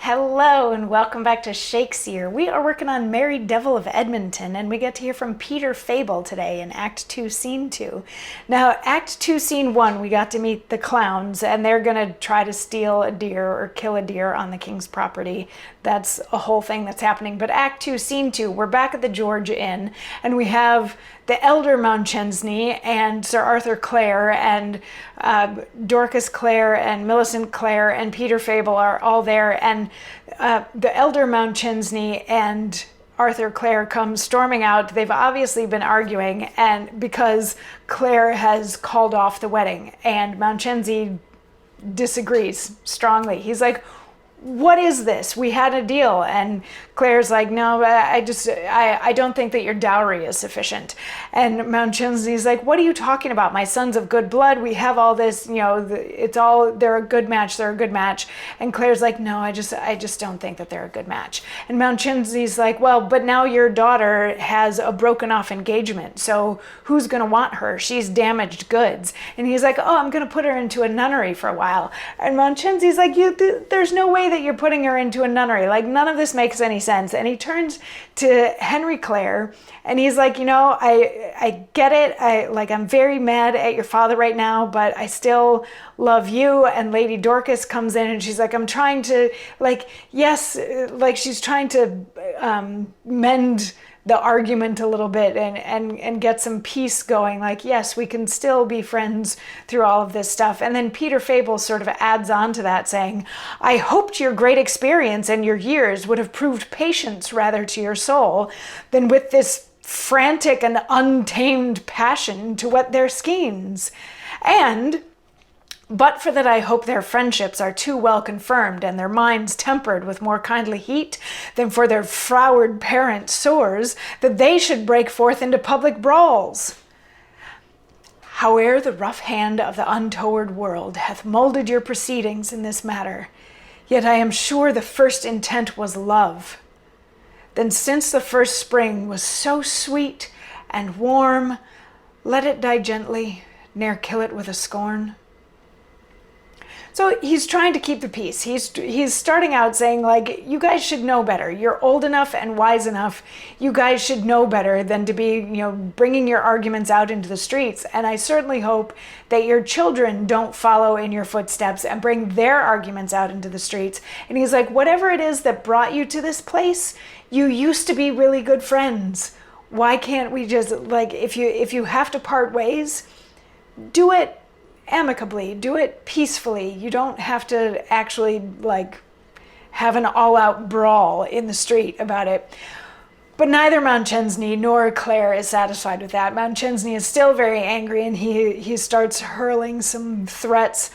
Hello and welcome back to Shakesyear. We are working on Merry Devil of Edmonton, and we get to hear from Peter Fabel today in Act 2, Scene 2. Now, Act 2, Scene 1, we got to meet the clowns, and they're going to try to steal a deer or kill a deer on the king's property. That's a whole thing that's happening. But Act 2, Scene 2, we're back at the George Inn, and we have the elder Mounchensey and Sir Arthur Clare and Dorcas Clare and Millicent Clare and Peter Fabel are all there, and the elder Mounchensey and Arthur Clare come storming out. They've obviously been arguing, and because Clare has called off the wedding, and Mounchensey disagrees strongly. He's like, what is this? We had a deal. And Claire's like, no, I don't think that your dowry is sufficient. And Mounchensey's like, what are you talking about? My son's of good blood. We have all this, they're a good match. They're a good match. And Claire's like, no, I just don't think that they're a good match. And Mounchensey's like, well, but now your daughter has a broken off engagement. So who's going to want her? She's damaged goods. And he's like, oh, I'm going to put her into a nunnery for a while. And Mounchensey's like, there's no way that you're putting her into a nunnery. Like, none of this makes any sense. And he turns to Henry Clare and he's like, I get it. I'm very mad at your father right now, but I still love you. And Lady Dorcas comes in and she's like, I'm trying to, she's trying to mend the argument a little bit and get some peace going. Like, yes, we can still be friends through all of this stuff. And then Peter Fabel sort of adds on to that, saying, I hoped your great experience and your years would have proved patience rather to your soul than with this frantic and untamed passion to whet their skeins. And but for that I hope their friendships are too well confirmed and their minds tempered with more kindly heat than for their froward parents' sores, that they should break forth into public brawls. Howe'er the rough hand of the untoward world hath molded your proceedings in this matter, yet I am sure the first intent was love. Then since the first spring was so sweet and warm, let it die gently, ne'er kill it with a scorn. So he's trying to keep the peace. He's starting out saying, like, you guys should know better. You're old enough and wise enough. You guys should know better than to be, bringing your arguments out into the streets. And I certainly hope that your children don't follow in your footsteps and bring their arguments out into the streets. And he's like, whatever it is that brought you to this place, you used to be really good friends. Why can't we just, if you have to part ways, do it amicably, do it peacefully. You don't have to actually have an all-out brawl in the street about it. But neither Mounchensey nor Clare is satisfied with that. Mounchensey is still very angry, and he starts hurling some threats.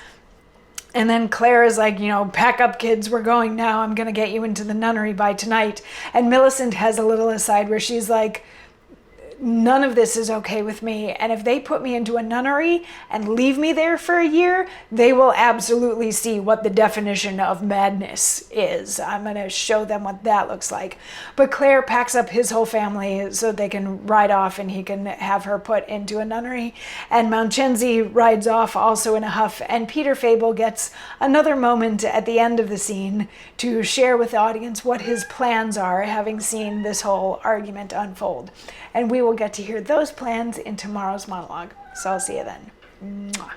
And then Clare is like, pack up, kids, we're going now. I'm going to get you into the nunnery by tonight. And Millicent has a little aside where she's like, none of this is okay with me. And if they put me into a nunnery and leave me there for a year, they will absolutely see what the definition of madness is. I'm going to show them what that looks like. But Clare packs up his whole family so they can ride off and he can have her put into a nunnery. And Mounchensey rides off also in a huff. And Peter Fabel gets another moment at the end of the scene to share with the audience what his plans are, having seen this whole argument unfold. And we will get to hear those plans in tomorrow's monologue. So I'll see you then. Mwah.